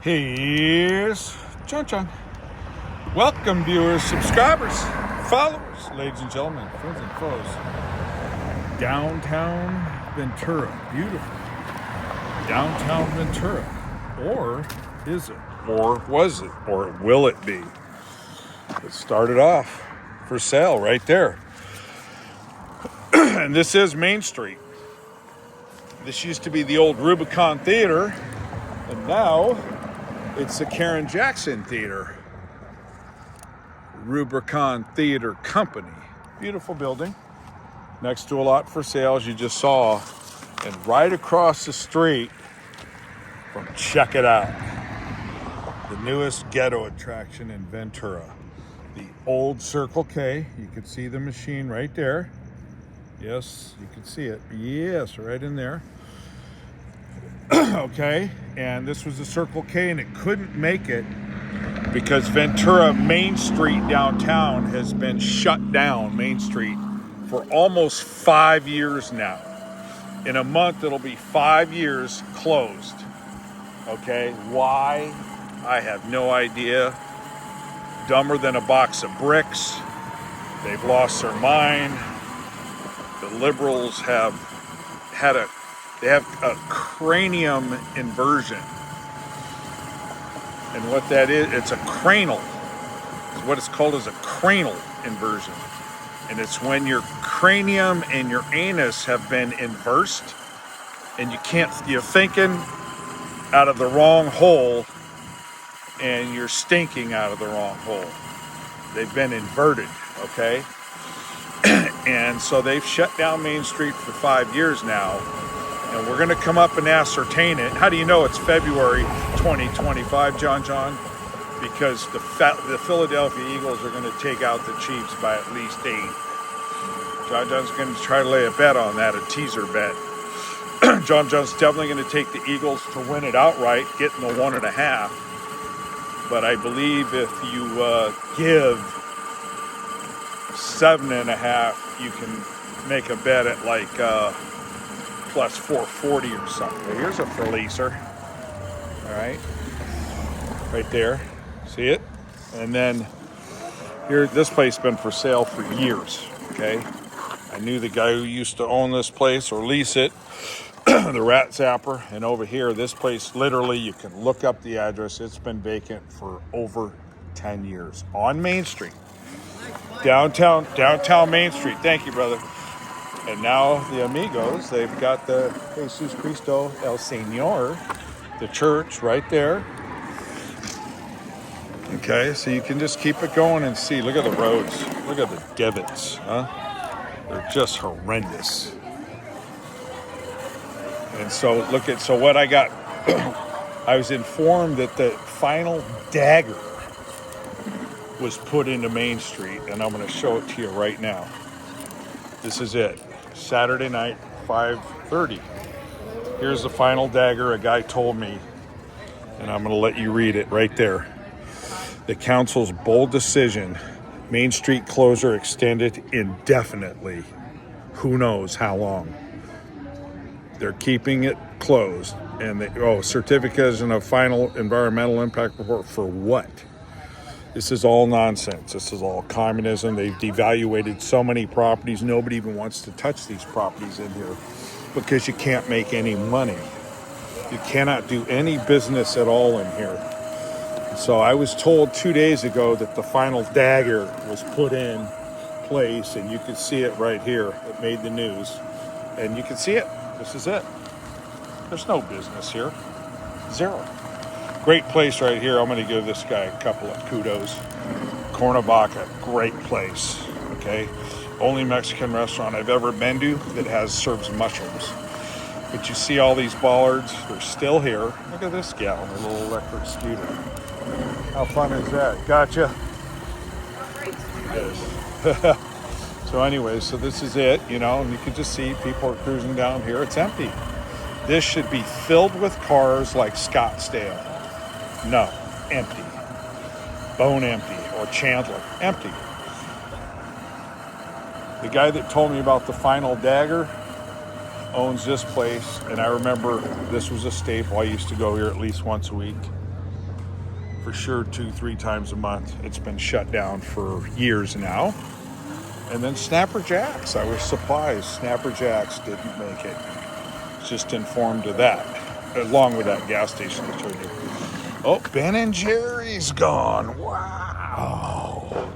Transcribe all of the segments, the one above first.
Here's John. Welcome, viewers, subscribers, followers, ladies and gentlemen, friends and foes. Downtown Ventura. Beautiful. Downtown Ventura. Or is it? Or was it? Or will it be? It started off for sale right there. And this is Main Street. This used to be the old Rubicon Theater, and now it's the Karen Jackson Theater. Rubicon Theater Company. Beautiful building. Next to a lot for sale, as you just saw. And right across the street from Check It Out, the newest ghetto attraction in Ventura. The old Circle K. You can see the machine right there. Yes, you can see it. Yes, right in there. Okay, and this was the Circle K, and it couldn't make it because Ventura Main Street downtown has been shut down, Main Street, for almost 5 years now. In a month, it'll be 5 years closed. Okay, why? I have no idea. Dumber than a box of bricks. They've lost their mind. The liberals have a cranium inversion. And what that is, it's a cranial. What it's called is a cranial inversion. And it's when your cranium and your anus have been inversed and you're thinking out of the wrong hole and you're stinking out of the wrong hole. They've been inverted, okay? And so they've shut down Main Street for 5 years now. And we're going to come up and ascertain it. How do you know it's February 2025, John? Because the Philadelphia Eagles are going to take out the Chiefs by at least 8. John's going to try to lay a bet on that, a teaser bet. John's definitely going to take the Eagles to win it outright, getting the 1.5. But I believe if you give 7.5, you can make a bet at like plus 440 or something. Here's a releaser. All right. Right there. See it? And then here, this place has been for sale for years. Okay. I knew the guy who used to own this place or lease it, the Rat Zapper. And over here, this place, literally, you can look up the address. It's been vacant for over 10 years on Main Street. Downtown Main Street. Thank you, brother. And now the Amigos, they've got the Jesus Cristo El Señor, the church right there. Okay, so you can just keep it going and see. Look at the roads. Look at the divots, huh? They're just horrendous. And so what I got, I was informed that the final dagger was put into Main Street, and I'm going to show it to you right now. This is it. Saturday night, 5:30. Here's the final dagger. A guy told me, and I'm going to let you read it right there. The council's bold decision, Main Street closure extended indefinitely. Who knows how long? They're keeping it closed. And certificate and a final environmental impact report for what? This is all nonsense. This is all communism. They've devaluated so many properties. Nobody even wants to touch these properties in here because you can't make any money. You cannot do any business at all in here. So I was told 2 days ago that the final dagger was put in place, and you can see it right here. It made the news. And you can see it. This is it. There's no business here. Zero. Great place right here. I'm going to give this guy a couple of kudos. Cuernavaca, great place. Okay, only Mexican restaurant I've ever been to that serves mushrooms. But you see all these bollards? They're still here. Look at this gal, her little electric scooter. How fun is that? Gotcha. Yes. So anyways, so this is it, and you can just see people are cruising down here. It's empty. This should be filled with cars like Scottsdale. No, empty. Bone empty, or Chandler, empty. The guy that told me about the final dagger owns this place, and I remember this was a staple. I used to go here at least once a week. for sure 2-3 times a month. It's been shut down for years now. And then Snapper Jacks. I was surprised Snapper Jacks didn't make it. Just informed of that, along with that gas station I told you. Oh, Ben and Jerry's gone. Wow.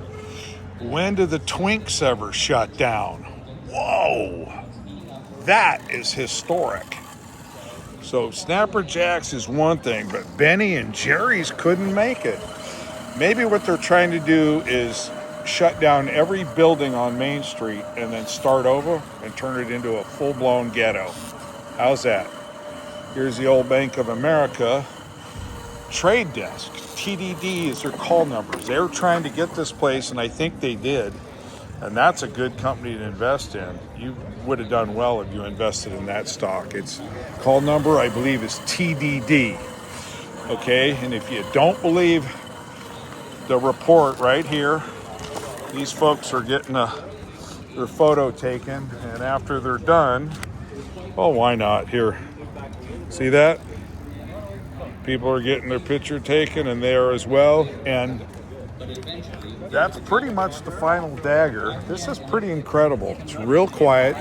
When did the Twinks ever shut down? Whoa. That is historic. So Snapper Jacks is one thing, but Benny and Jerry's couldn't make it. Maybe what they're trying to do is shut down every building on Main Street and then start over and turn it into a full-blown ghetto. How's that? Here's the old Bank of America trade desk. TDD is their call numbers. They were trying to get this place, and I think they did. And that's a good company to invest in. You would have done well if you invested in that stock. Its call number, I believe, is TDD. Okay, and if you don't believe the report right here, these folks are getting their photo taken, and after they're done, well, why not? Here, see that? People are getting their picture taken, and they are as well. And that's pretty much the final dagger. This is pretty incredible. It's real quiet.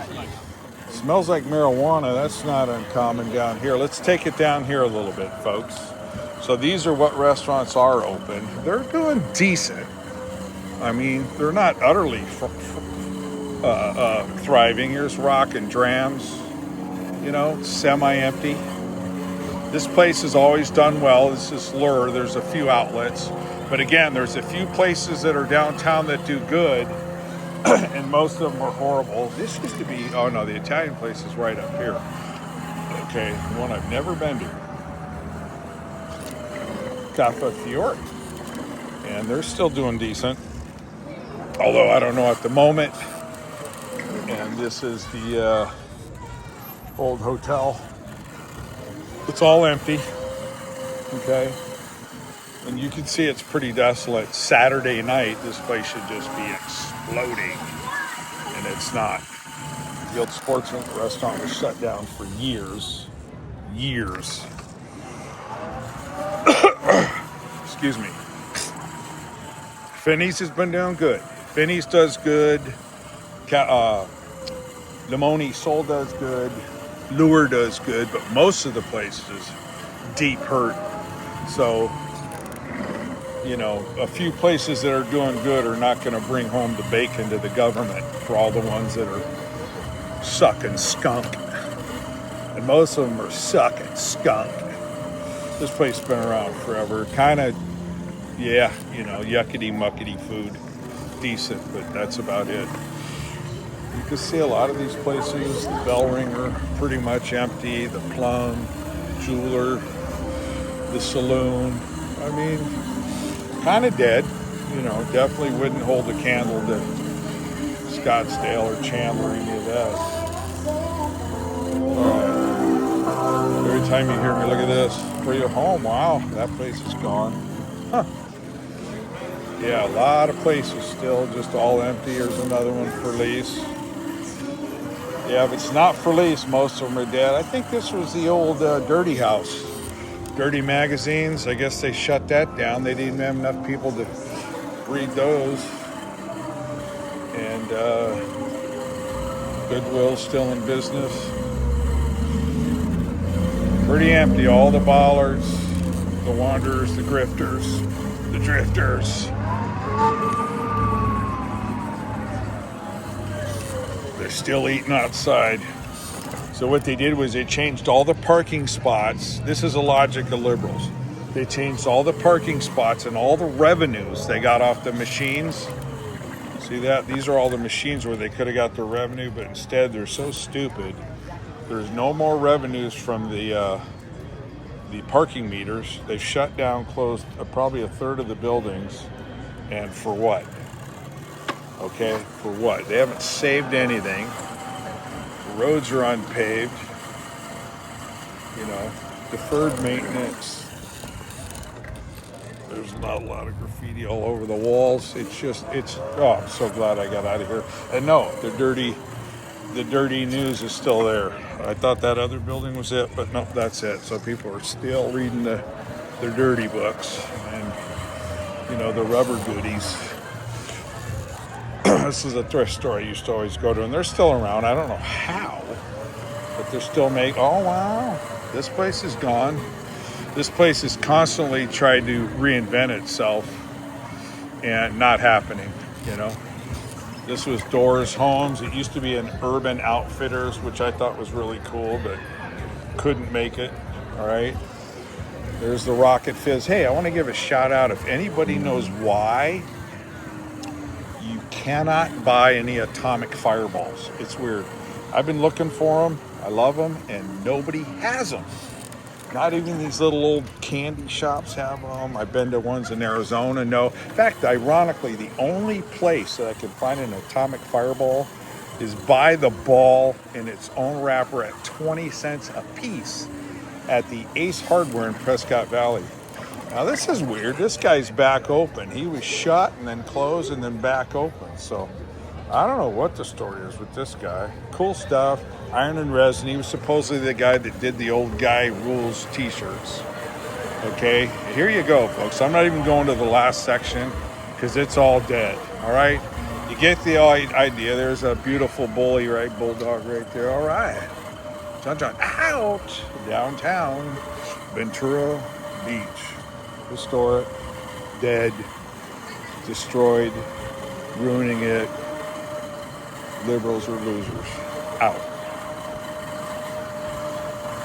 It smells like marijuana. That's not uncommon down here. Let's take it down here a little bit, folks. So these are what restaurants are open. They're doing decent. I mean, they're not utterly thriving. Here's Rock and Drams, you know, semi-empty. This place has always done well. This is Lure. There's a few outlets. But again, there's a few places that are downtown that do good, and most of them are horrible. This used to be, oh no, the Italian place is right up here. Okay, one I've never been to. Cafe Fiore. And they're still doing decent. Although I don't know at the moment. And this is the old hotel. It's all empty. Okay. And you can see it's pretty desolate. Saturday night, this place should just be exploding. And it's not. The old Sportsman restaurant was shut down for years. Years. Excuse me. Finney's has been doing good. Finney's does good. Limoni Soul does good. Lure does good. But most of the places, deep hurt. So, you know, a few places that are doing good are not going to bring home the bacon to the government for all the ones that are sucking skunk. And most of them are sucking skunk. This place has been around forever. Kind of, yeah, you know, yuckity-muckety food. Decent, but that's about it. You can see a lot of these places. The Bell Ringer, pretty much empty. The Plum, Jeweler, the Saloon. I mean, kind of dead. You know, definitely wouldn't hold a candle to Scottsdale or Chandler, any of that. All right. Every time you hear me, look at this. For your home, wow, that place is gone. Huh. Yeah, a lot of places still just all empty. Here's another one for lease. Yeah, if it's not for lease, most of them are dead. I think this was the old Dirty House. Dirty magazines, I guess they shut that down. They didn't have enough people to read those. And Goodwill's still in business. Pretty empty. All the Bollards, the Wanderers, the Grifters, the Drifters. They're still eating outside. So what they did was they changed all the parking spots. This is the logic of liberals. They changed all the parking spots and all the revenues they got off the machines. See that? These are all the machines where they could have got their revenue, but instead they're so stupid. There's no more revenues from the parking meters. They've shut down, closed probably a third of the buildings. And for what? Okay, for what? They haven't saved anything. The roads are unpaved. You know, deferred maintenance. There's not a lot of graffiti all over the walls. Oh, I'm so glad I got out of here. And no, the dirty news is still there. I thought that other building was it, but no, that's it. So people are still reading the their dirty books and, you know, the rubber goodies. This is a thrift store I used to always go to, and they're still around. I don't know how, but they're still making. Oh, wow. This place is gone. This place has constantly tried to reinvent itself and not happening, you know. This was Doors Homes. It used to be an Urban Outfitters, which I thought was really cool, but couldn't make it. All right. There's the Rocket Fizz. Hey, I want to give a shout out if anybody knows why you cannot buy any atomic fireballs. It's weird. I've been looking for them. I love them, and nobody has them. Not even these little old candy shops have them. I've been to ones in Arizona. No. In fact, ironically, the only place that I can find an atomic fireball is buy the ball in its own wrapper at 20 cents a piece at the Ace Hardware in Prescott Valley. Now, this is weird. This guy's back open. He was shut and then closed and then back open. So I don't know what the story is with this guy. Cool stuff. Iron and resin. He was supposedly the guy that did the old Guy Rules t-shirts. Okay, here you go, folks. I'm not even going to the last section because it's all dead. All right, you get the idea. There's a beautiful bulldog right there. All right, John, out downtown Ventura Beach. Historic, dead, destroyed, ruining it. Liberals are losers. Out.